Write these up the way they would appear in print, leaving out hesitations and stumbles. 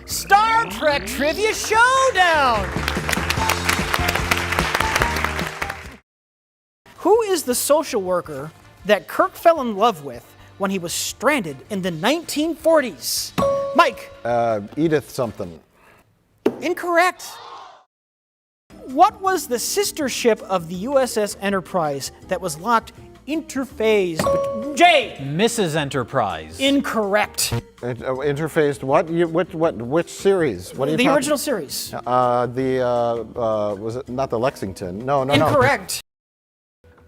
Star Trek Trivia Showdown! Who is the social worker that Kirk fell in love with when he was stranded in the 1940s? Mike. Edith something. Incorrect. What was the sister ship of the USS Enterprise that was locked interphased? Jay. Mrs. Enterprise. Incorrect. Interfaced what? Which series? What are you The talking? original series. Was it not the Lexington? No. Incorrect.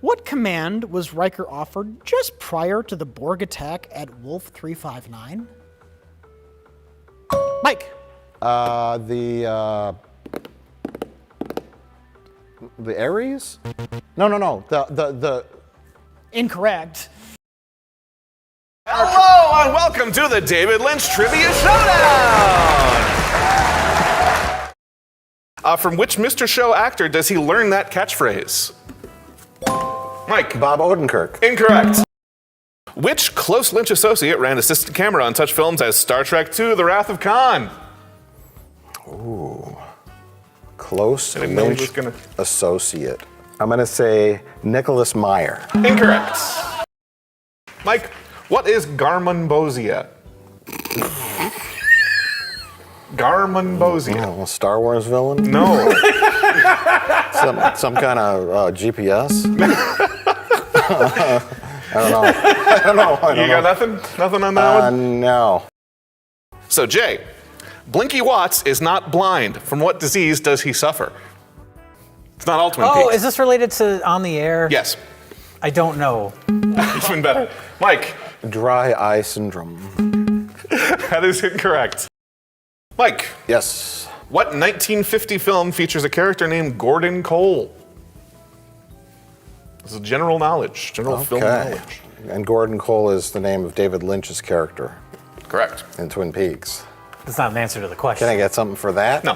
What command was Riker offered just prior to the Borg attack at Wolf 359? Mike. The Ares? No. The. Incorrect. Hello and welcome to the David Lynch Trivia Showdown! From which Mr. Show actor does he learn that catchphrase? Mike. Bob Odenkirk. Incorrect. Which close Lynch associate ran assistant camera on such films as Star Trek II, The Wrath of Khan? Ooh. Close I didn't know he Lynch was gonna- associate. I'm going to say Nicholas Meyer. Incorrect. Mike, what is Garmonbozia? Garmonbozia. Oh, a Star Wars villain? No. Some kind of GPS? I don't know. You got nothing? Nothing on that one? No. So, Jay, Blinky Watts is not blind. From what disease does he suffer? It's not all Twin Peaks. Oh, is this related to On the Air? Yes. I don't know. Even better. Mike. Dry eye syndrome. That is incorrect. Mike. Yes. What 1950 film features a character named Gordon Cole? This is general knowledge, general film knowledge. And Gordon Cole is the name of David Lynch's character. Correct. In Twin Peaks. That's not an answer to the question. Can I get something for that? No.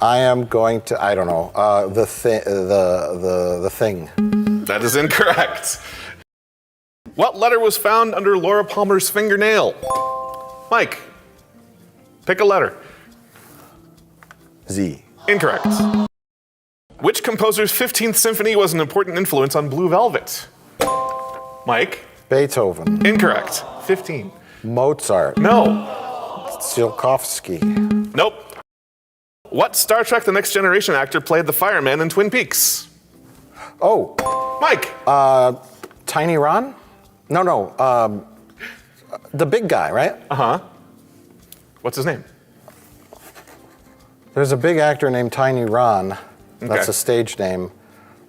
I am going to, I don't know, the Thing. That is incorrect. What letter was found under Laura Palmer's fingernail? Mike, pick a letter. Z. Incorrect. Which composer's 15th symphony was an important influence on Blue Velvet? Mike? Beethoven. Incorrect. 15. Mozart. No. Tsiolkovsky. Nope. What Star Trek The Next Generation actor played the fireman in Twin Peaks? Oh. Mike? Tiny Ron? No. The big guy, right? Uh-huh. What's his name? There's a big actor named Tiny Ron. That's Okay. a stage name.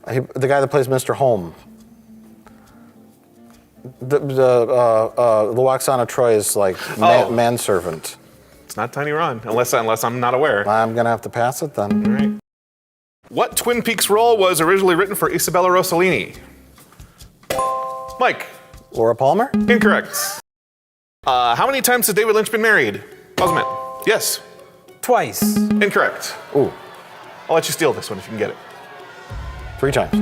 The guy that plays Mr. Holm. The Luoxana Troy is like manservant. It's not Tiny Ron, unless I'm not aware. I'm gonna have to pass it then. All right. What Twin Peaks role was originally written for Isabella Rossellini? Mike? Laura Palmer? Incorrect. How many times has David Lynch been married? Osman? Yes. Twice. Incorrect. Ooh, I'll let you steal this one if you can get it. 3 times.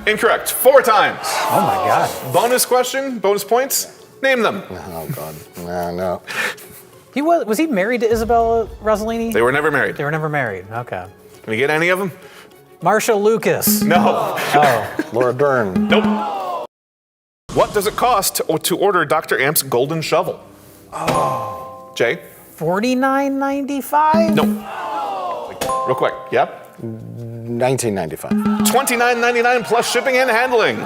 Incorrect. 4 times. Oh my God. Bonus question, bonus points. Name them. Oh God, no. Was he married to Isabella Rossellini? They were never married. They were never married. Okay. Can we get any of them? Marsha Lucas. No. Oh. Laura Dern. Nope. What does it cost to order Dr. Amp's golden shovel? Oh. Jay? $49.95? No. Real quick. Yeah? 1995. $29.99 plus shipping and handling.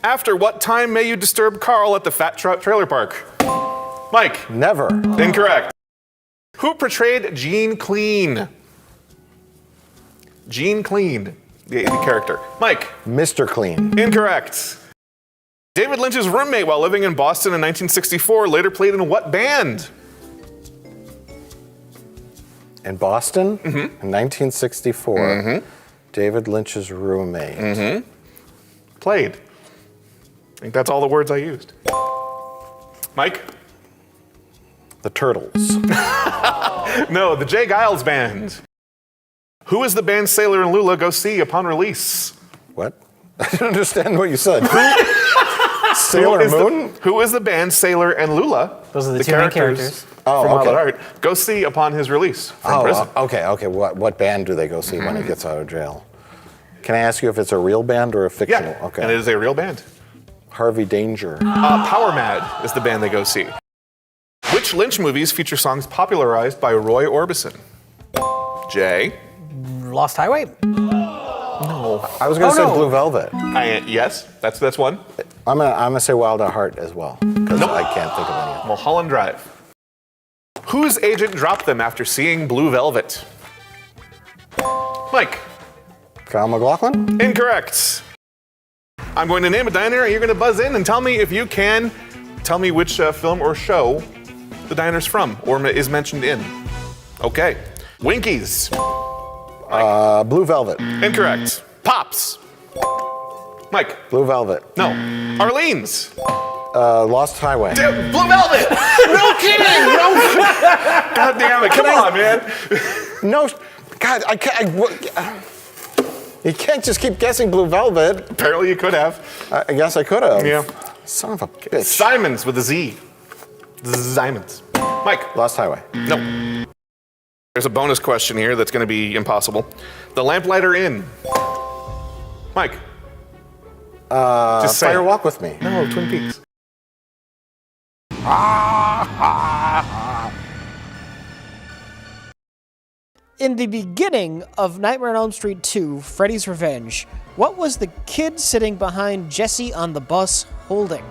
After what time may you disturb Carl at the Fat Trout Trailer Park? Mike? Never. Incorrect. Who portrayed Gene Clean? Gene Clean, the character. Mike? Mr. Clean. Incorrect. David Lynch's roommate while living in Boston in 1964 later played in what band? In Boston? Mm-hmm. In 1964. Mm-hmm. David Lynch's roommate. Mm-hmm. Played. I think that's all the words I used. Mike? The Turtles. No, the Jay Giles Band. Who is the band Sailor and Lula go see upon release? What? I don't understand what you said. Sailor Moon? Who is the band Sailor and Lula? Those are the two main characters. Oh, from Wild okay. at Heart. Go see upon his release from prison. Okay. What band do they go see when he gets out of jail? Can I ask you if it's a real band or a fictional? Yeah, Okay. and it is a real band. Harvey Danger. Power Mad is the band they go see. Which Lynch movies feature songs popularized by Roy Orbison? Jay? Lost Highway? No. I was going to say no. Blue Velvet. Yes, that's one. I'm gonna say Wild at Heart as well because I can't think of any. Of them. Mulholland Drive. Whose agent dropped them after seeing Blue Velvet? Mike? Kyle MacLachlan? Incorrect. I'm going to name a diner, and you're going to buzz in and tell me if you can tell me which film or show the diner's from or is mentioned in. Okay. Winkies. Blue Velvet. Incorrect. Pops. Mike. Blue Velvet. No. Arlene's. Lost Highway. Blue Velvet. No kidding. No. God damn it. Come on, man. No, God, I can't. You can't just keep guessing Blue Velvet. Apparently you could have. I guess I could have. Yeah. Son of a bitch. Simons with a Z. Simons. Mike. Lost Highway. No. There's a bonus question here that's going to be impossible. The Lamplighter Inn. Mike. Just say Fire it. Walk with Me. No, Twin Peaks. In the beginning of Nightmare on Elm Street 2, Freddy's Revenge, what was the kid sitting behind Jesse on the bus holding?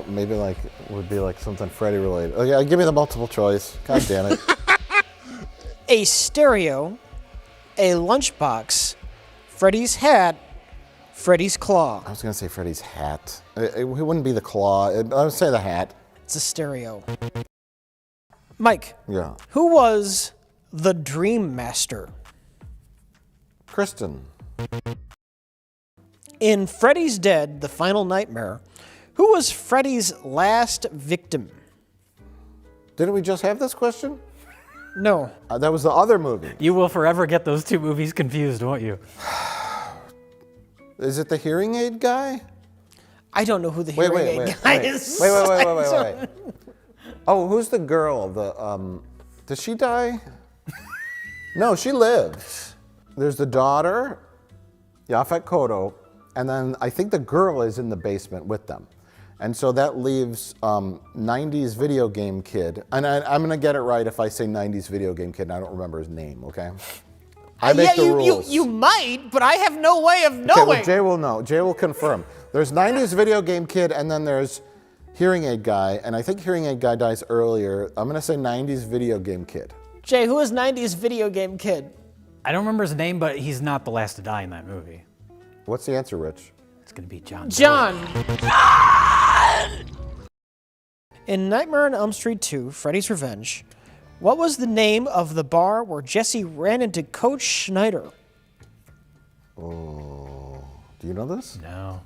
Maybe would be something Freddy related. Oh yeah, give me the multiple choice. God damn it. A stereo, a lunchbox, Freddy's hat, Freddy's claw. I was gonna say Freddy's hat. It wouldn't be the claw. I would say the hat. It's a stereo. Mike, Yeah. who was the Dream Master? Kristen. In Freddy's Dead, The Final Nightmare, who was Freddy's last victim? Didn't we just have this question? No. That was the other movie. You will forever get those two movies confused, won't you? Is it the hearing aid guy? I don't know who the hearing aid guy is. Wait. Oh, who's the girl? Does she die? No, she lives. There's the daughter, Yaphet Kotto, and then I think the girl is in the basement with them. And so that leaves 90s video game kid. And I'm going to get it right if I say 90s video game kid and I don't remember his name, okay? I make the rules. You might, but I have no way of knowing. Okay, well, Jay will know. Jay will confirm. There's 90s video game kid and then there's hearing aid guy. And I think hearing aid guy dies earlier. I'm going to say 90s video game kid. Jay, who is 90s video game kid? I don't remember his name, but he's not the last to die in that movie. What's the answer, Rich? It's going to be John. John. In Nightmare on Elm Street 2, Freddy's Revenge, what was the name of the bar where Jesse ran into Coach Schneider? Oh, do you know this? No.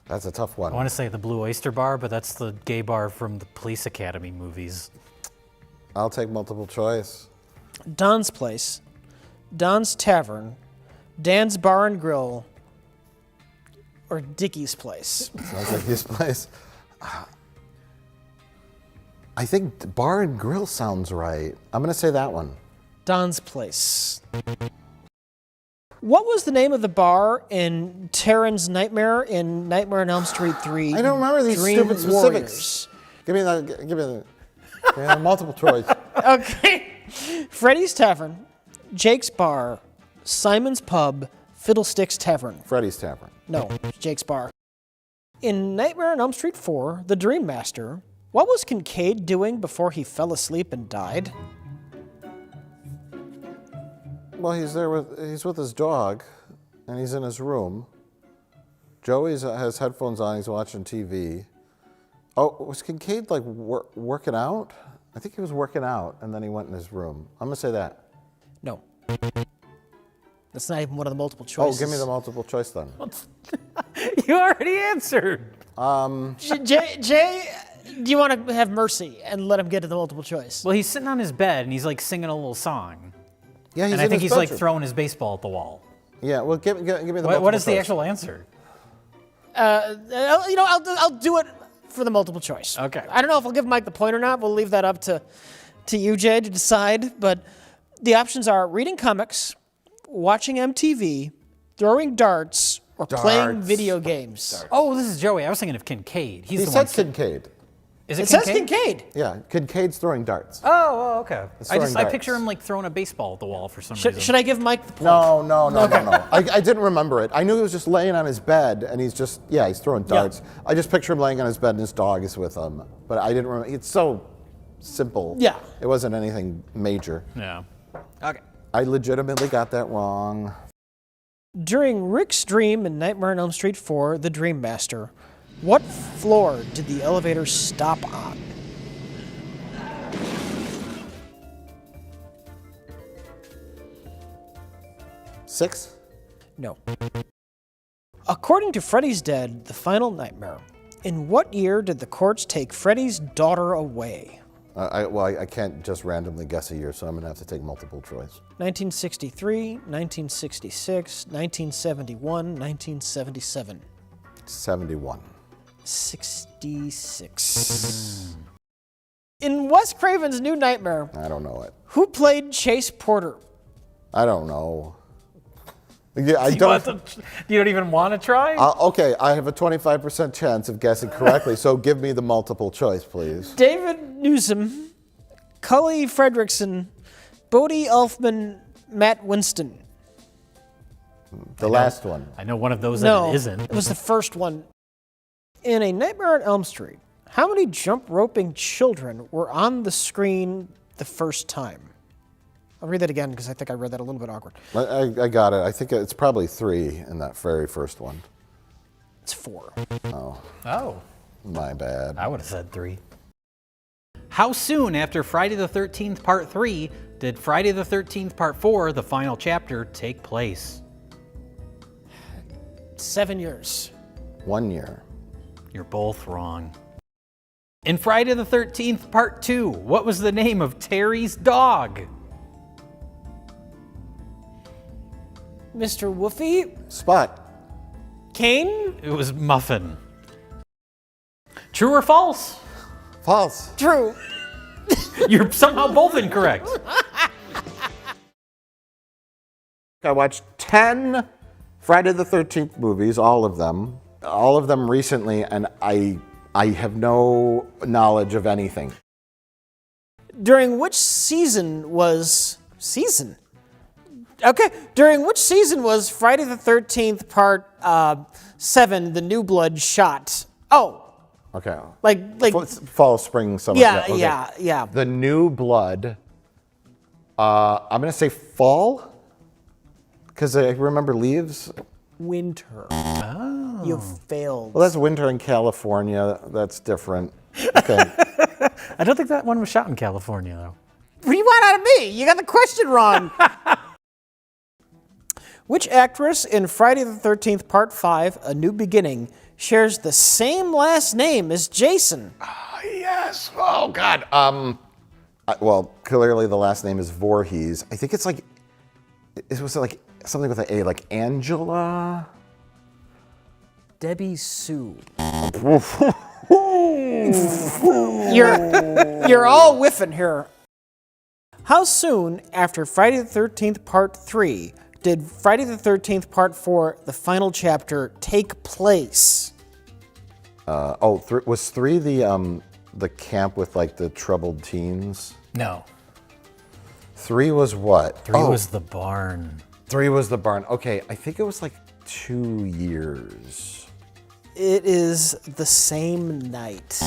That's a tough one. I want to say the Blue Oyster Bar, but that's the gay bar from the Police Academy movies. I'll take multiple choice. Don's Place, Don's Tavern, Dan's Bar and Grill, or Dickie's Place? Sounds like his place. I think Bar and Grill sounds right. I'm going to say that one. Don's Place. What was the name of the bar in Taryn's Nightmare in Nightmare on Elm Street 3? I don't remember these Dream stupid Warriors? specifics. Give me the multiple choice. Okay. Freddy's Tavern, Jake's Bar, Simon's Pub, Fiddlesticks Tavern. Freddy's Tavern. No, Jake's Bar. In Nightmare on Elm Street 4, The Dream Master, what was Kincaid doing before he fell asleep and died? Well, he's with his dog, and he's in his room. Joey has headphones on. He's watching TV. Oh, was Kincaid working out? I think he was working out, and then he went in his room. I'm gonna say that. No. That's not even one of the multiple choices. Oh, give me the multiple choice then. You already answered. Jay, Do you want to have mercy and let him get to the multiple choice? Well, he's sitting on his bed and he's like singing a little song. Yeah, And I think he's like throwing his baseball at the wall. Yeah, well, give me the multiple What is the choice. actual answer? I'll do it for the multiple choice. Okay. I don't know if I'll give Mike the point or not. We'll leave that up to you, Jay, to decide. But the options are reading comics, watching MTV, throwing darts, or playing video games. Oh, this is Joey. I was thinking of Kincaid. He said Kincaid. Is It it says Kincaid? Kincaid. Yeah, Kincaid's throwing darts. Oh, okay. throwing I darts. picture him like throwing a baseball at the wall for some reason. Should I give Mike the point? No. I didn't remember it. I knew he was just laying on his bed, and he's throwing darts. I just picture him laying on his bed, and his dog is with him. But I didn't remember. It's so simple. Yeah. It wasn't anything major. Yeah. Okay. I legitimately got that wrong. During Rick's dream in Nightmare on Elm Street 4, The Dream Master, what floor did the elevator stop on? Six? No. According to Freddy's Dead, The Final Nightmare, in what year did the courts take Freddy's daughter away? I can't just randomly guess a year, so I'm going to have to take multiple choice. 1963, 1966, 1971, 1977. 71. 66. In Wes Craven's New Nightmare, I don't know it. who played Chase Porter? I don't know. Yeah, I don't. You don't even want to try? Okay, I have a 25% chance of guessing correctly, so give me the multiple choice, please. David Newsom, Cully Fredrickson, Bodie Elfman, Matt Winston. The last one. I know one of those No, that it isn't. it was the first one. In A Nightmare on Elm Street, how many jump roping children were on the screen the first time? I'll read that again because I think I read that a little bit awkward. I got it. I think it's probably 3 in that very first one. It's 4. Oh, My bad. I would have said 3. How soon after Friday the 13th Part 3 did Friday the 13th Part 4, the final chapter, take place? 7 years. 1 year. You're both wrong. In Friday the 13th Part 2, what was the name of Terry's dog? Mr. Woofy? Spot. Kane? It was Muffin. True or false? False. True. You're somehow both incorrect. I watched 10 Friday the 13th movies, all of them recently, and I have no knowledge of anything. During which season was... During which season was Friday the 13th Part 7, The New Blood shot? Oh. Okay. Like fall, spring, summer. Yeah. The New Blood. I'm gonna say fall, because I remember leaves. Winter. Oh. You failed. Well, that's winter in California. That's different. Okay. I don't think that one was shot in California, though. What do you want out of me? You got the question wrong. Which actress in Friday the 13th Part 5, A New Beginning, shares the same last name as Jason? Yes. Oh, God. Well, clearly the last name is Voorhees. I think it was like something with an A, like Angela? Debbie Sue. You're all whiffing here. How soon after Friday the 13th Part 3 did Friday the 13th Part 4, the final chapter, take place? Was 3 the camp with like the troubled teens? No. 3 was what? 3 was the barn. 3 was the barn. Okay, I think it was like 2 years. It is the same night.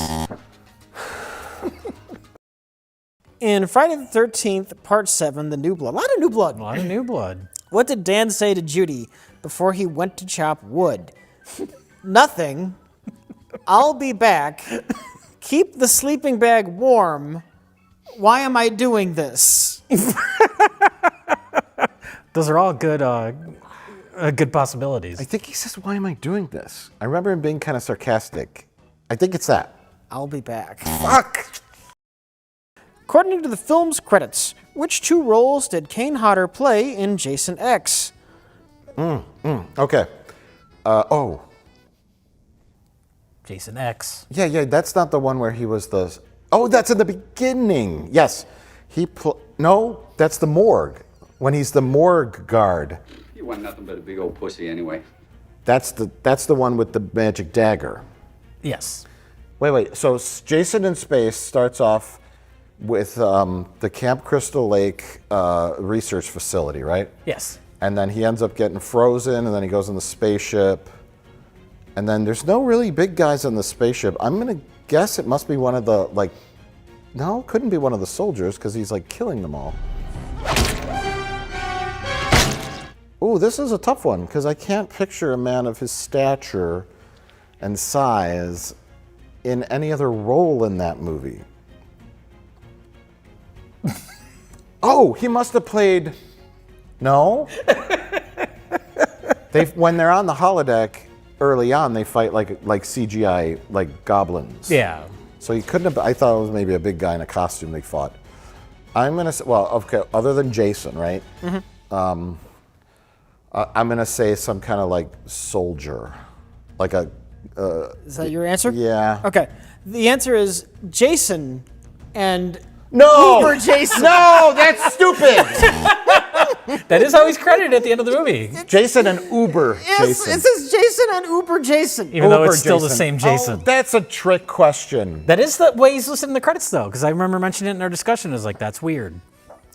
In Friday the 13th, Part 7, The New Blood. A lot of new blood. A lot of new blood. What did Dan say to Judy before he went to chop wood? Nothing. I'll be back. Keep the sleeping bag warm. Why am I doing this? Those are all good good possibilities. I think he says, why am I doing this? I remember him being kind of sarcastic. I think it's that. I'll be back. Fuck! According to the film's credits, which two roles did Kane Hodder play in Jason X? Okay. Jason X. Yeah, that's not the one where he was the... Oh, that's in the beginning. Yes. No, that's the morgue. When he's the morgue guard. You want nothing but a big old pussy anyway. That's the one with the magic dagger. Yes. Wait. So Jason in Space starts off with the Camp Crystal Lake research facility, right? Yes. And then he ends up getting frozen, and then he goes in the spaceship. And then there's no really big guys on the spaceship. I'm going to guess it must be one of the, like... No, couldn't be one of the soldiers, because he's, like, killing them all. Ooh, this is a tough one, because I can't picture a man of his stature and size in any other role in that movie. Oh, he must have played... No? When they're on the holodeck, early on, they fight like CGI, like goblins. Yeah. So he couldn't have... I thought it was maybe a big guy in a costume they fought. I'm going to say... Well, okay, other than Jason, right? Mm-hmm. I'm going to say some kind of like soldier. Like a... Is that your answer? Yeah. Okay. The answer is Jason and No! Uber Jason. No, that's stupid! That is how he's credited at the end of the movie. Jason and Uber Yes, Jason. it says Jason and Uber Jason. Even though Uber it's still the Jason. same Jason. Oh, that's a trick question. That is the way he's listed in the credits, though, because I remember mentioning it in our discussion. It was like, that's weird.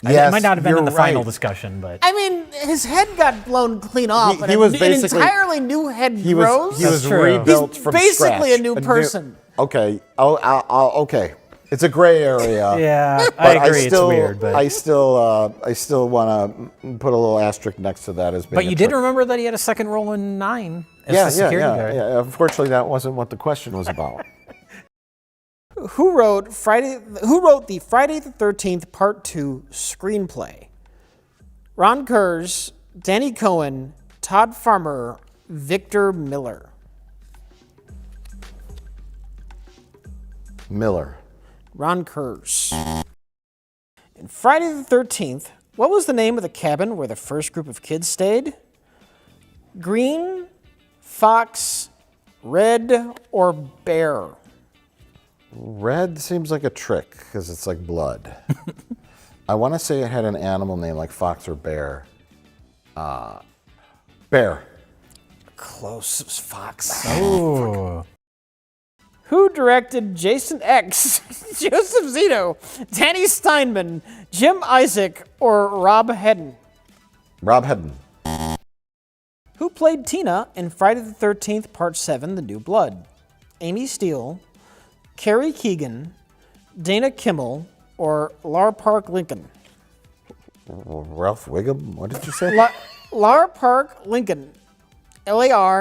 Yes, it might not have been in you're the final right. discussion, but... I mean, his head got blown clean off, He and was an basically- entirely new head He grows. was true. rebuilt He's from basically scratch. a new person. Okay. Okay. It's a gray area. Yeah, But I agree. It's weird, but... I still want to put a little asterisk next to that as being. But a you did trick. remember that he had a second role in 9 as the security guard. yeah. Unfortunately, that wasn't what the question was about. Who wrote the Friday the 13th Part 2 screenplay? Ron Kurz, Danny Cohen, Todd Farmer, Victor Miller. Miller. Ron Kurz. In Friday the 13th, what was the name of the cabin where the first group of kids stayed? Green, Fox, Red, or Bear? Red seems like a trick because it's like blood. I want to say it had an animal name like fox or bear. Bear. Close, it was Fox. Ooh. Who directed Jason X, Joseph Zito, Danny Steinman, Jim Isaac, or Rob Hedden? Rob Hedden. Who played Tina in Friday the 13th Part 7, The New Blood? Amy Steele, Carrie Keegan, Dana Kimmel, or Lar Park Lincoln? Ralph Wiggum. What did you say? Lar Park Lincoln. L-I-N-C-O-L-N.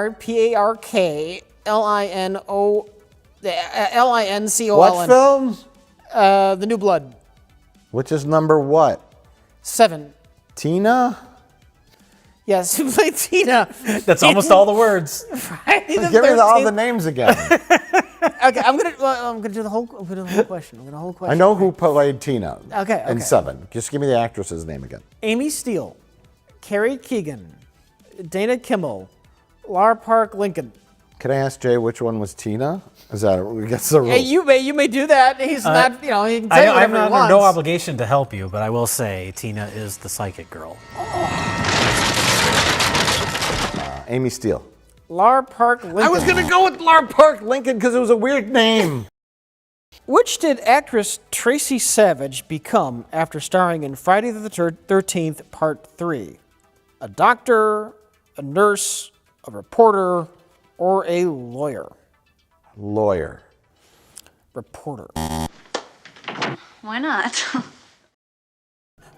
What film? The New Blood. Which is number what? 7. Tina? Yes, who played Tina? That's almost all the words. Friday the Give me all 13th. the names again. Okay, I'm gonna do the whole question. I know who played Tina. Okay. In 7. Just give me the actress's name again. Amy Steele, Carrie Keegan, Dana Kimmel, Lar Park Lincoln. Can I ask Jay which one was Tina? Is that against the rules? Hey, you may do that. He's not, he can say I'm whatever he under wants. no obligation to help you, but I will say Tina is the psychic girl. Amy Steele. Lar Park Lincoln. I was going to go with Lar Park Lincoln because it was a weird name. Which did actress Tracy Savage become after starring in Friday the 13th Part 3? A doctor, a nurse, a reporter, or a lawyer? Lawyer. Reporter. Why not?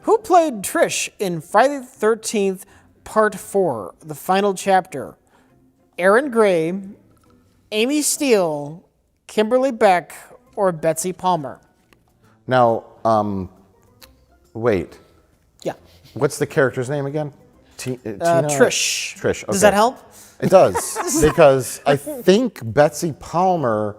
Who played Trish in Friday the 13th Part 4, the final chapter? Aaron Gray, Amy Steele, Kimberly Beck, or Betsy Palmer? Now, wait. Yeah. What's the character's name again? Tina? Trish. Trish, okay. Does that help? It does, because I think Betsy Palmer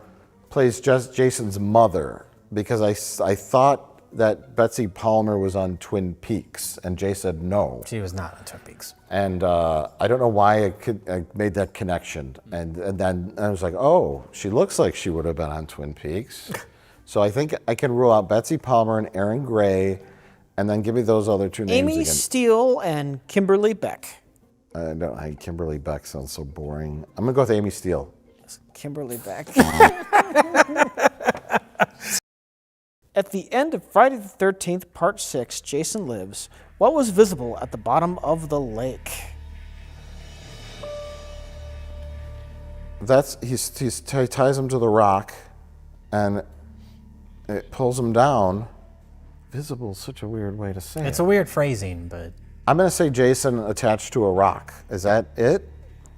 plays Jason's mother, because I thought that Betsy Palmer was on Twin Peaks, and Jay said no. She was not on Twin Peaks. And I don't know why I made that connection. And then I was like, oh, she looks like she would have been on Twin Peaks. So I think I can rule out Betsy Palmer and Erin Gray, and then give me those other two names Amy again. Steele and Kimberly Beck. Kimberly Beck sounds so boring. I'm gonna go with Amy Steele. Kimberly Beck. At the end of Friday the 13th, Part 6, Jason Lives, what was visible at the bottom of the lake? He ties him to the rock, and it pulls him down. Visible is such a weird way to say It's it. a weird phrasing, but I'm gonna say Jason attached to a rock. Is that it?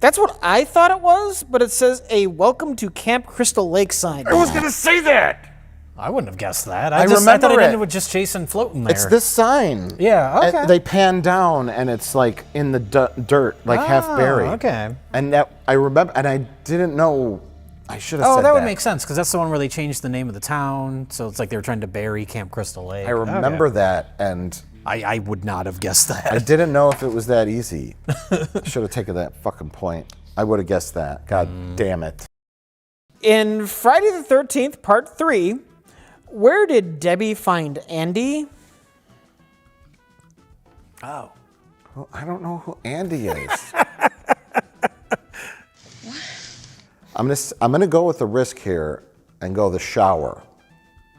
That's what I thought it was, but it says a welcome to Camp Crystal Lake sign. I was gonna say that. I wouldn't have guessed that. I I thought remember it it. ended with just Jason floating there. It's this sign. Yeah, okay. And they pan down, and it's like in the dirt, like half buried. Okay. And that I remember, and I didn't know. I should have said Oh, that. that would make sense, because that's the one where they changed the name of the town. So it's like they were trying to bury Camp Crystal Lake. I remember Okay. that, and I would not have guessed that. I didn't know if it was that easy. Should have taken that fucking point. I would have guessed that. God damn it. In Friday the 13th, Part 3, where did Debbie find Andy? Oh. Well, I don't know who Andy is. I'm gonna go with the risk here and go the shower.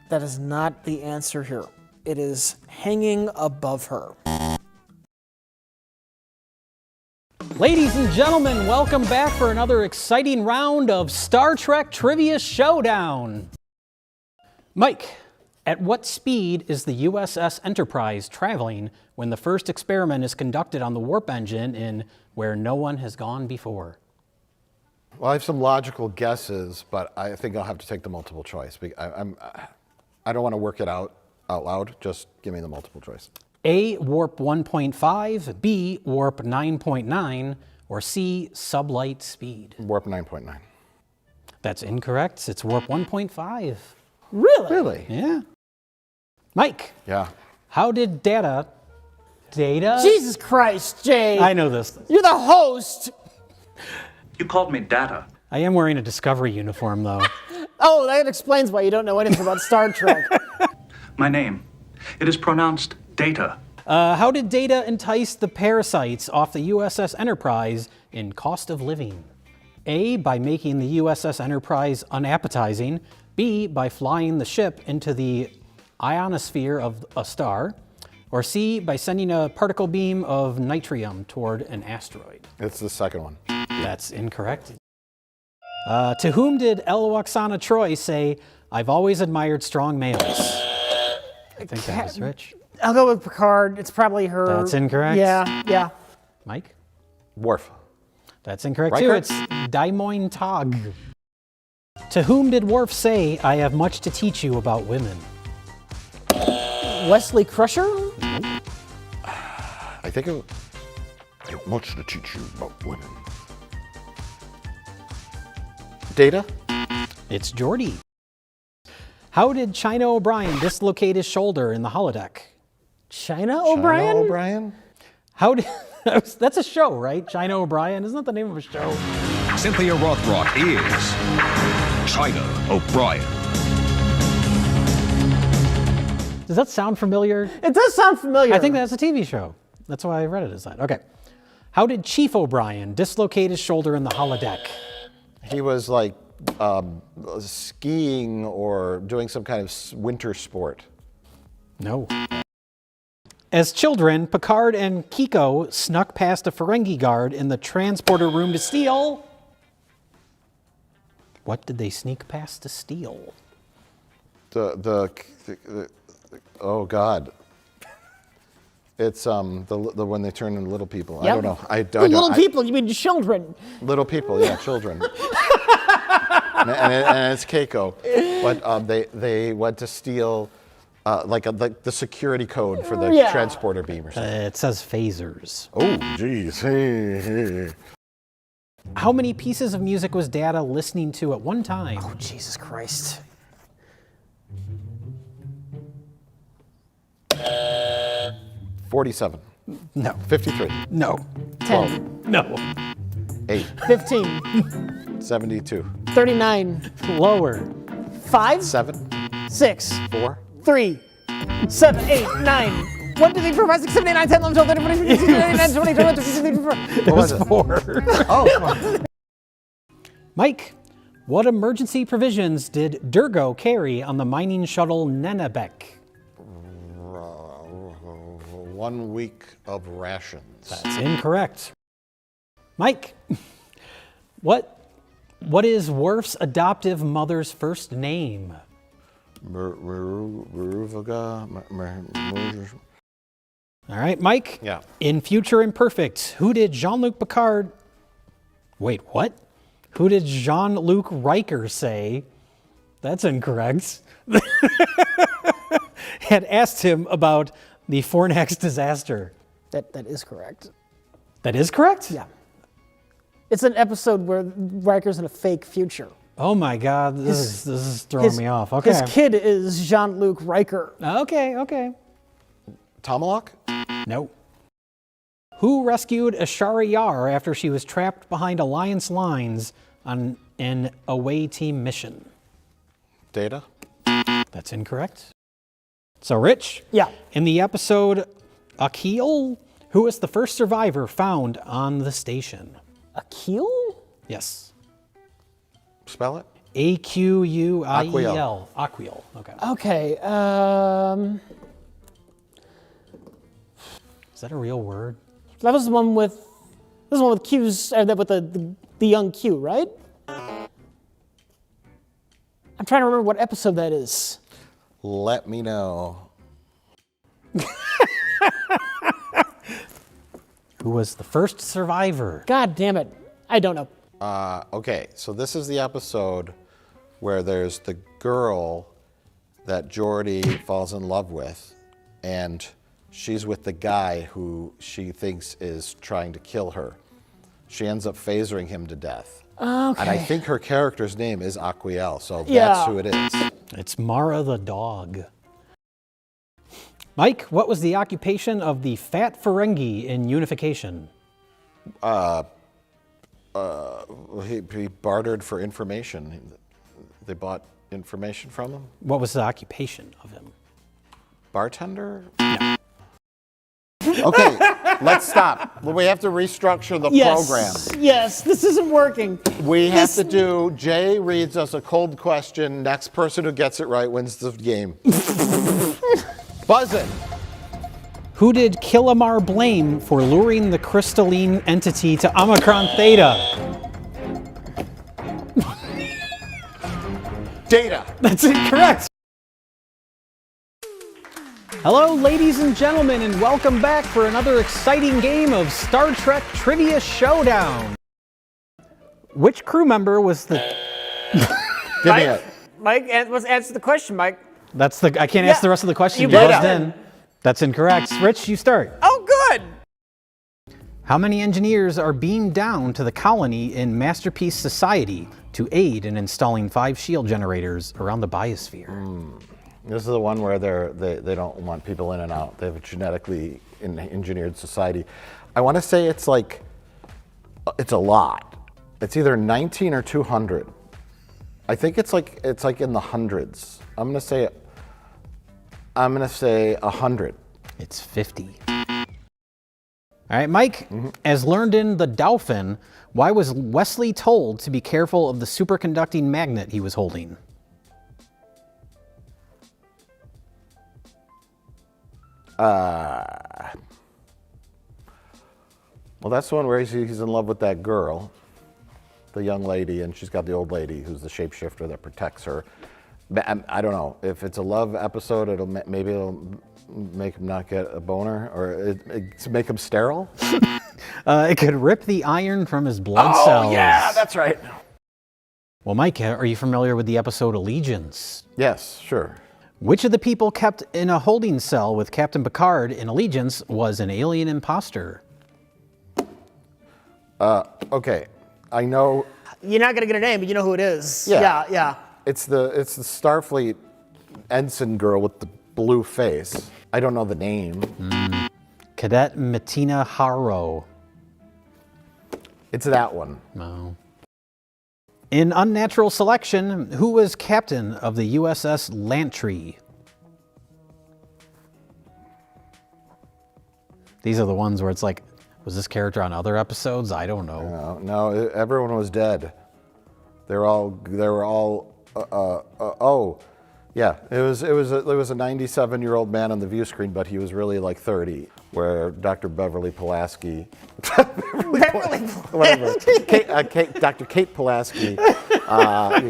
That is not the answer here. It is hanging above her. Ladies and gentlemen, welcome back for another exciting round of Star Trek Trivia Showdown. Mike, at what speed is the USS Enterprise traveling when the first experiment is conducted on the warp engine in Where No One Has Gone Before? Well, I have some logical guesses, but I think I'll have to take the multiple choice. I don't want to work it out loud. Just give me the multiple choice. A, warp 1.5, B, warp 9.9, or C, sublight speed? Warp 9.9. That's incorrect. It's warp 1.5. Really? Really? Yeah. Mike, Yeah. how did Data? Jesus Christ, Jay. I know this. You're the host. You called me Data. I am wearing a Discovery uniform, though. Oh, that explains why you don't know anything about Star Trek. My name. It is pronounced Data. How did Data entice the parasites off the USS Enterprise in Cost of Living? A, by making the USS Enterprise unappetizing. B, by flying the ship into the ionosphere of a star. Or C, by sending a particle beam of nitrium toward an asteroid. It's the second one. That's incorrect. To whom did El Waxana Troy say, "I've always admired strong males"? I think that was Rich. I'll go with Picard. It's probably her. That's incorrect. Yeah. Mike? Worf. That's incorrect Riker? too. It's Daimoin Tog. To whom did Worf say, "I have much to teach you about women"? Wesley Crusher? I think I have much to teach you about women. Data? It's Geordi. How did China O'Brien dislocate his shoulder in the holodeck? China O'Brien? China O'Brien? How did... That's a show, right? China O'Brien? Isn't that the name of a show? Cynthia Rothrock is China O'Brien. Does that sound familiar? It does sound familiar. I think that's a TV show. That's why I read it as that. Okay. How did Chief O'Brien dislocate his shoulder in the holodeck? He was like skiing or doing some kind of winter sport. No. As children, Picard and Kiko snuck past a Ferengi guard in the transporter room to steal. What did they sneak past to steal? Oh God. It's the when they turn into little people. Yep. I don't know. I Little people, you mean children. Little people, yeah, children. and it's Keiko. But they went to steal like the security code for the Yeah. transporter beam or something. It says phasers. Oh, geez. How many pieces of music was Data listening to at one time? Oh, Jesus Christ. $47. No. $53. No. 10, No. $8. 15, 72. 39, Lower. 5, 7. 6, 4. 3, 7, 8, 9. 1, 2, 3, 4, 5, 6, 7, 8, 9, 10, 11, 12, 13, 14, 15, 16, 17, 18, 19, 20, 21, 22, 23, 24. What was it? 4. Oh, Mike, what emergency provisions did Durgo carry on the mining shuttle Nenebek? 1 week of rations. That's incorrect. Mike, what is Worf's adoptive mother's first name? Maruvaga. All right, Mike. Yeah. In Future Imperfect, who did Jean-Luc Picard... Wait, what? Who did Jean-Luc Riker say? That's incorrect. Had asked him about the Fornax disaster. That is correct. That is correct? Yeah. It's an episode where Riker's in a fake future. Oh my God, this is throwing me off. Okay. His kid is Jean-Luc Riker. Okay. Tomalak? No. Who rescued Ashara Yar after she was trapped behind Alliance lines on an away team mission? Data? That's incorrect. So, Rich? Yeah. In the episode Akil, who was the first survivor found on the station? Akil? Yes. Spell it? Aquiel. Aquiel. Okay. Okay. Is that a real word? That was the one with. This is the one with Q's. With the young Q, right? I'm trying to remember what episode that is. Let me know. Who was the first survivor? God damn it. I don't know. Okay, so this is the episode where there's the girl that Geordi falls in love with, and she's with the guy who she thinks is trying to kill her. She ends up phasering him to death. Okay. And I think her character's name is Aquiel, so Yeah. that's who it is. It's Mara the dog. Mike, what was the occupation of the fat Ferengi in Unification? He bartered for information. They bought information from him. What was the occupation of him? Bartender? No. Okay, let's stop. We have to restructure the program. Yes, this isn't working. We have to do, Jay reads us a cold question. Next person who gets it right wins the game. Buzz it. Who did Killamar blame for luring the crystalline entity to Omicron Theta? Data. That's incorrect. Hello, ladies and gentlemen, and welcome back for another exciting game of Star Trek Trivia Showdown. Which crew member was the... Give me it. Mike, let's answer the question, Mike. That's the... I can't ask the rest of the question. You You buzzed buzzed in. That's incorrect. Rich, you start. Oh, good. How many engineers are beamed down to the colony in Masterpiece Society to aid in installing 5 shield generators around the biosphere? This is the one where they don't want people in and out. They have a genetically engineered society. I want to say it's like, it's a lot. It's either 19 or 200. I think it's like in the hundreds. I'm gonna say 100. It's 50. All right, Mike, as learned in The Dolphin, why was Wesley told to be careful of the superconducting magnet he was holding? Well, that's the one where he's in love with that girl, the young lady, and she's got the old lady who's the shapeshifter that protects her. But I don't know if it's a love episode. Maybe it'll make him not get a boner, or make him sterile. It could rip the iron from his blood cells. Oh yeah, that's right. Well, Mike, are you familiar with the episode Allegiance? Yes, sure. Which of the people kept in a holding cell with Captain Picard in Allegiance was an alien imposter? Okay, I know. You're not gonna get a name, but you know who it is. Yeah. Yeah. It's the Starfleet ensign girl with the blue face. I don't know the name. Cadet Martina Harrow. It's that one. No. In Unnatural Selection, who was captain of the USS Lantry? These are the ones where it's like, was this character on other episodes? I don't know. No, everyone was dead. They were all. Oh, yeah. It was a 97-year-old man on the view screen, but he was really like 30. Where Dr. Beverly Pulaski, Dr. Kate Pulaski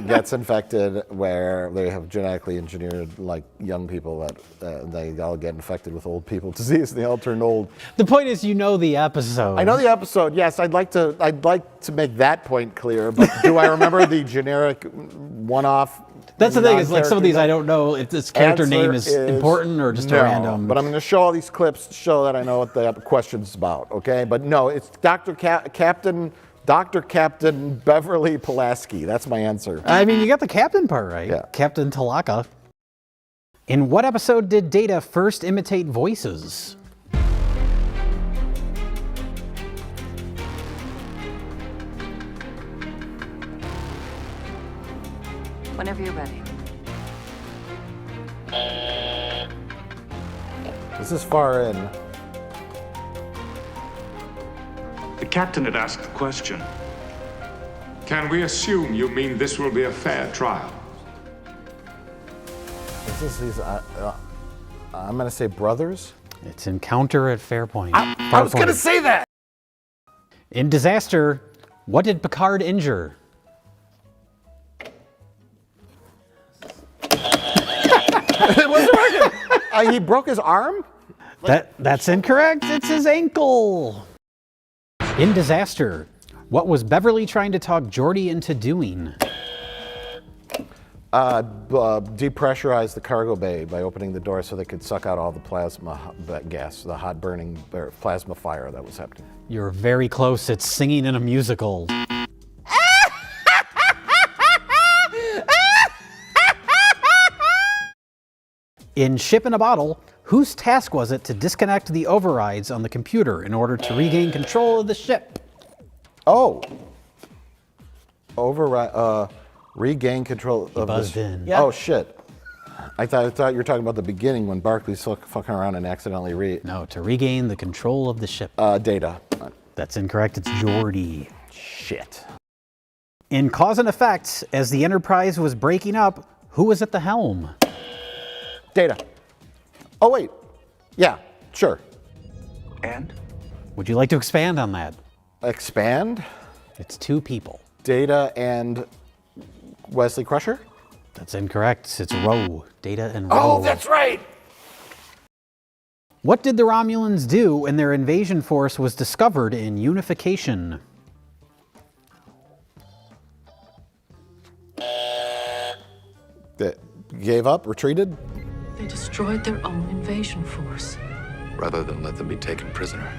gets infected, where they have genetically engineered like young people that they all get infected with old people disease. And they all turn old. The point is, you know the episode. I know the episode. Yes, I'd like to make that point clear. But do I remember the generic one-off? That's the thing, is like some of these I don't know if this character name is important or just a no, random. But I'm going to show all these clips to show that I know what the question's about, okay? But no, it's Captain Beverly Pulaski. That's my answer. I mean, you got the captain part right. Yeah. Captain Talaka. In what episode did Data first imitate voices? Whenever you're ready. This is far in. The captain had asked the question. Can we assume you mean this will be a fair trial? I'm going to say brothers. It's Encounter at Fairpoint. I was going to say that. In Disaster, what did Picard injure? It wasn't working. He broke his arm? That's incorrect. It's his ankle. In Disaster, what was Beverly trying to talk Geordi into doing? Depressurize the cargo bay by opening the door so they could suck out all the plasma gas, the hot burning plasma fire that was happening. You're very close. It's singing in a musical. In Ship in a Bottle, whose task was it to disconnect the overrides on the computer in order to regain control of the ship? Oh. Override, regain control of buzzed the in. Yeah. Oh, shit. I thought you were talking about the beginning when Barclay's fucking around and accidentally No, to regain the control of the ship. Data. That's incorrect. It's Geordi. Shit. In Cause and Effect, as the Enterprise was breaking up, who was at the helm? Data. Oh, wait. Yeah, sure. And? Would you like to expand on that? Expand? It's two people. Data and Wesley Crusher? That's incorrect. It's Ro. Data and Ro. Oh, that's right. What did the Romulans do when their invasion force was discovered in Unification? That gave up, retreated? They destroyed their own invasion force. Rather than let them be taken prisoner.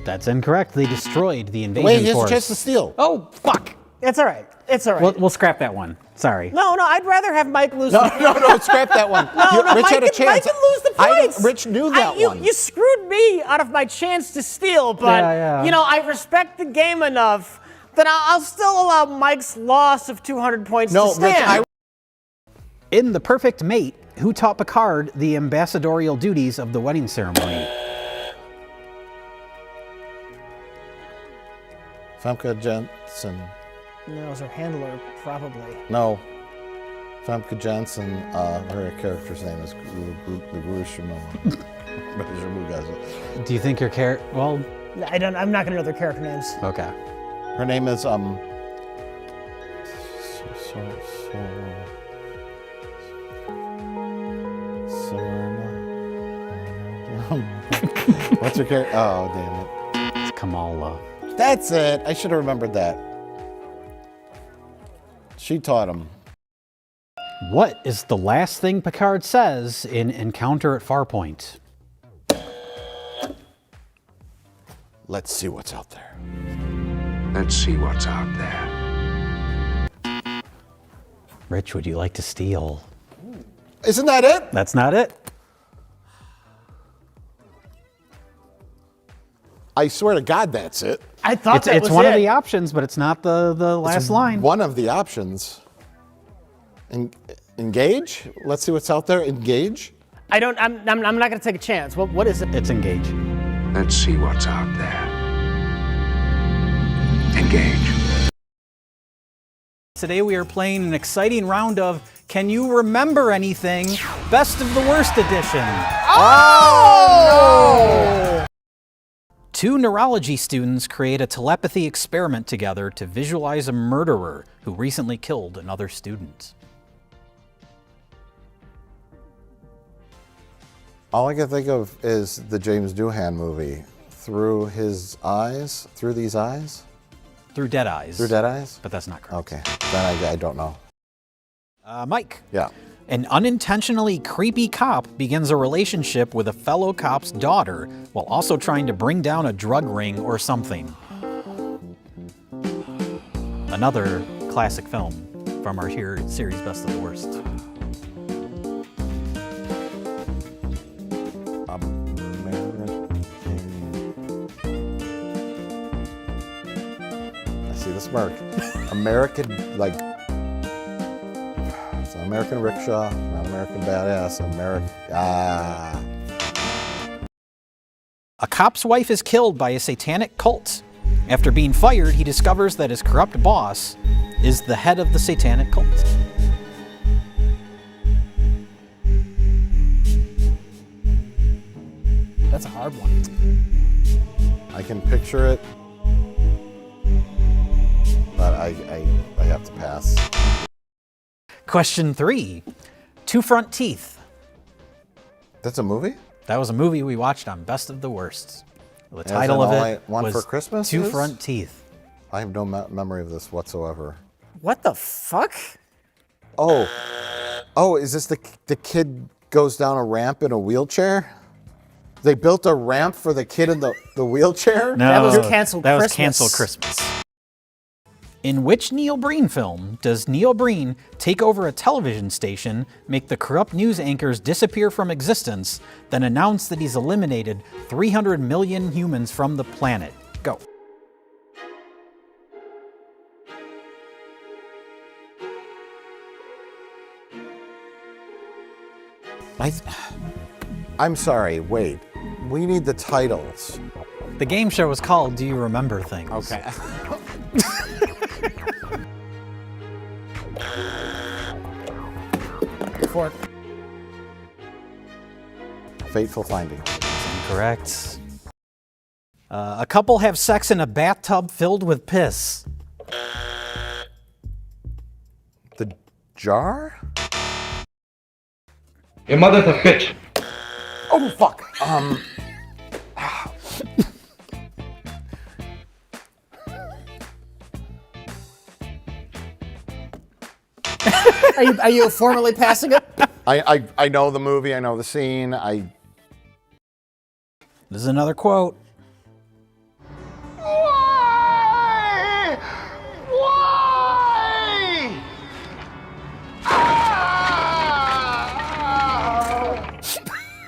That's incorrect. They destroyed the invasion Wait, he has force. a chance to steal. Oh, fuck. It's all right. It's all right. We'll scrap that one. Sorry. No, I'd rather have Mike lose. No, scrap that one. Rich had a chance. Mike can lose the points. Rich knew that one. You screwed me out of my chance to steal, but Yeah. I respect the game enough that I'll still allow Mike's loss of 200 points to stand. Rich, In The Perfect Mate, who taught Picard the ambassadorial duties of the wedding ceremony? Famke Janssen. No, it was her handler, probably. No. Famke Janssen, her character's name is Gurushima. Do you think your character... Well... I'm not going to know their character names. Okay. Her name is, What's her character? Oh, damn it. It's Kamala. That's it. I should have remembered that. She taught him. What is the last thing Picard says in Encounter at Farpoint? Let's see what's out there. Let's see what's out there. Rich, would you like to steal? Isn't that it? That's not it. I swear to God, that's it. I thought It's one of the options, but it's not the last line. One of the options. Engage? Let's see what's out there. Engage? I'm not going to take a chance. What is it? It's engage. Let's see what's out there. Engage. Today we are playing an exciting round of Can You Remember Anything? Best of the Worst edition. Oh! Two neurology students create a telepathy experiment together to visualize a murderer who recently killed another student. All I can think of is the James Doohan movie. Through his eyes? Through these eyes? Through dead eyes. Through dead eyes? But that's not correct. Okay, then I don't know. Mike. Yeah. An unintentionally creepy cop begins a relationship with a fellow cop's daughter while also trying to bring down a drug ring or something. Another classic film from our series Best of the Worst. I see the smirk. American, like, it's an American rickshaw, not American badass, A cop's wife is killed by a satanic cult. After being fired, he discovers that his corrupt boss is the head of the satanic cult. That's a hard one. I can picture it, but I have to pass. Question 3. Two Front Teeth. That's a movie? That was a movie we watched on Best of the Worst. The As title in of All it I Want was for Christmas Two is? Front Teeth. I have no memory of this whatsoever. What the fuck? Oh, is this the kid goes down a ramp in a wheelchair? They built a ramp for the kid in the wheelchair? No, That was Canceled that was Christmas. Canceled Christmas. In which Neil Breen film does Neil Breen take over a television station, make the corrupt news anchors disappear from existence, then announce that he's eliminated 300 million humans from the planet? Go. I'm sorry, wait. We need the titles. The game show was called Do You Remember Things? Okay. For Fateful Finding. Correct. A couple have sex in a bathtub filled with piss. The Jar? Your mother's a bitch. Oh, fuck. are you formally passing it? I know the movie, I know the scene, This is another quote. Why?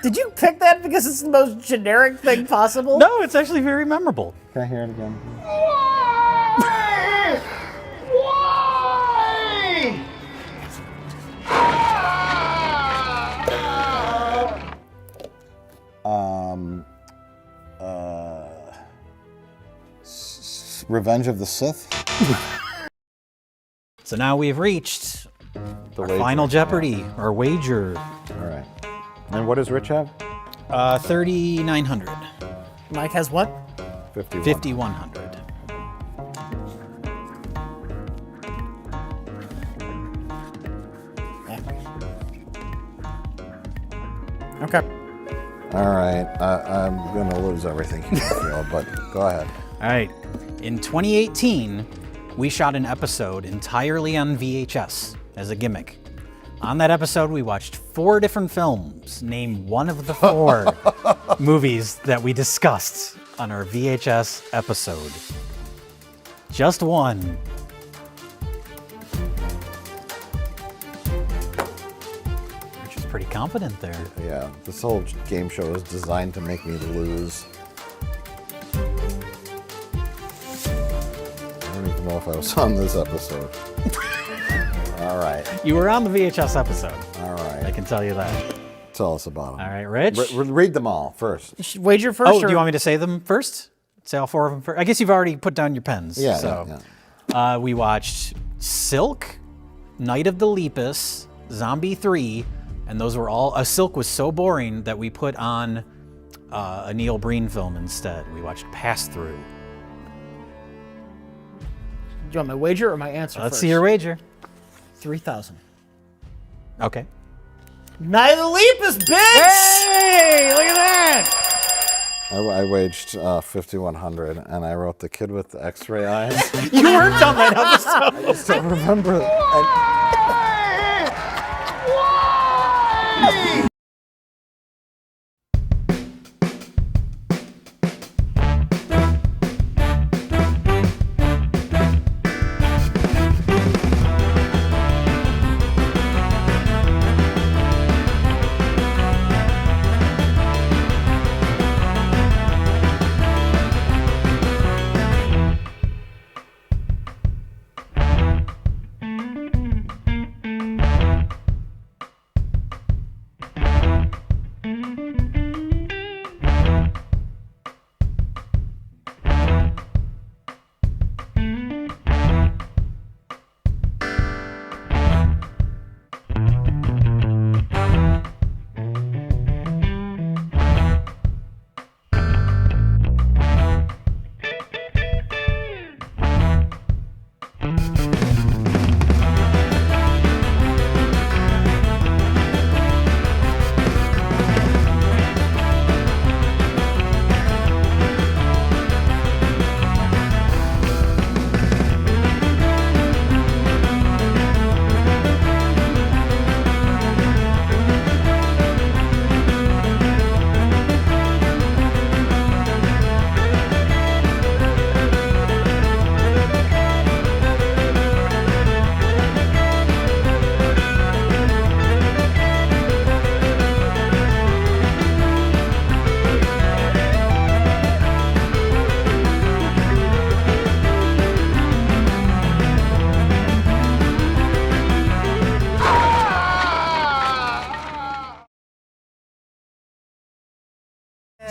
Did you pick that because it's the most generic thing possible? No, it's actually very memorable. Can I hear it again? Revenge of the Sith? So now we've reached The our wager. final Jeopardy, our wager. All right. And what does Rich have? 3,900. Mike has what? 51. 5,100. Okay. All right. I'm going to lose everything here, I feel, but go ahead. All right. In 2018, we shot an episode entirely on VHS as a gimmick. On that episode, we watched 4 different films. Name one of the 4 movies that we discussed on our VHS episode. Just one. pretty confident there. Yeah, this whole game show is designed to make me lose. I don't even know if I was on this episode. All right. You were on the VHS episode. All right. I can tell you that. Tell us about them. All right, Rich. Read them all first. You should wager first. Oh, do you want me to say them first? Say all 4 of them first? I guess you've already put down your pens. Yeah, So, yeah. We watched Silk, Night of the Lepus, Zombie 3, and those were all... Silk was so boring that we put on a Neil Breen film instead. We watched Pass Through. Do you want my wager or my answer Let's first? see your wager. 3,000. Okay. Night of the Lepus, bitch! Hey, look at that! I waged 5,100, and I wrote The Kid with the X-Ray Eyes. You weren't on that episode. I just don't remember.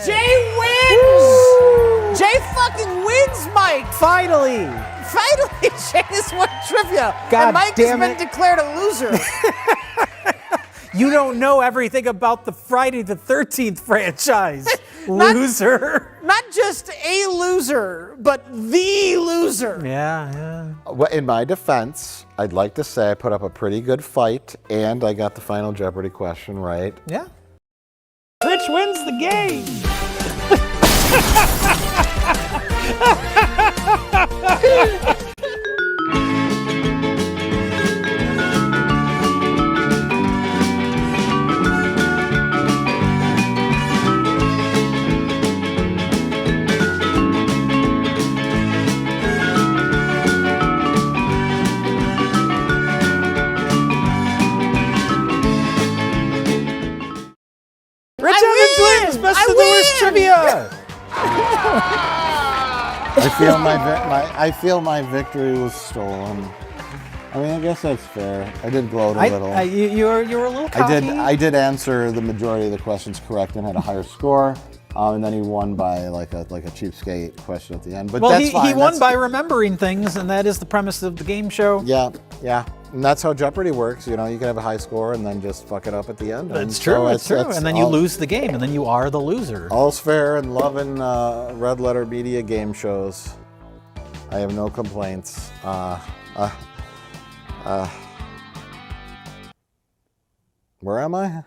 Jay wins! Jay fucking wins, Mike! Finally! Finally, Jay has won trivia. God and Mike damn has it. been declared a loser. You don't know everything about the Friday the 13th franchise, loser. Not just a loser, but the loser. Yeah. Well, in my defense, I'd like to say I put up a pretty good fight, and I got the final Jeopardy question right. Yeah. Rich wins the game. Rich Evans wins Best of the Worst trivia. I feel my victory was stolen. I mean, I guess that's fair. I did gloat a little. You were a little cocky. I did answer the majority of the questions correct and had a higher score. And then he won by like a cheapskate question at the end. But Well, that's he fine. won by remembering things, and that is the premise of the game show. Yeah. And that's how Jeopardy works. You know, you can have a high score and then just fuck it up at the end. It's true. And then you lose the game, and then you are the loser. All's fair in love and Red Letter Media game shows. I have no complaints. Where am I?